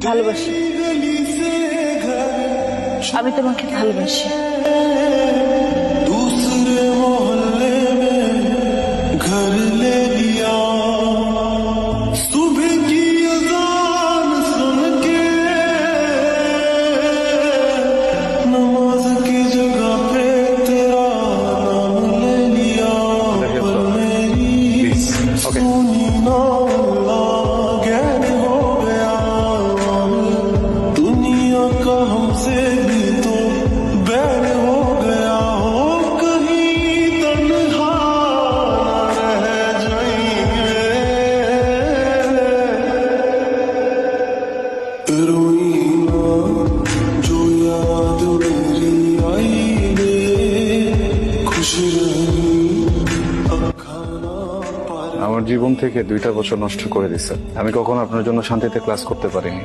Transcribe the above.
ভালোবাসি, আমি তোমাকে ভালোবাসি। दूसरे मोहल्ले में घर ले लिया, सुबह की अज़ान सुन के नमाज की जगह पे तेरा नाम ले लिया, पर मेरी सुनी ना गैर हो गया, दुनिया का हमसे भी तो बैर हो गया, हो कहीं तन्हा न रह जाएंगे, रोई ना जो याद मेरी आई रे, खुश रही अब खाना पार। আমার জীবন থেকে 2টা বছর নষ্ট করে দিছে। আমি কখনো আপনার জন্য শান্তিতে ক্লাস করতে পারিনি।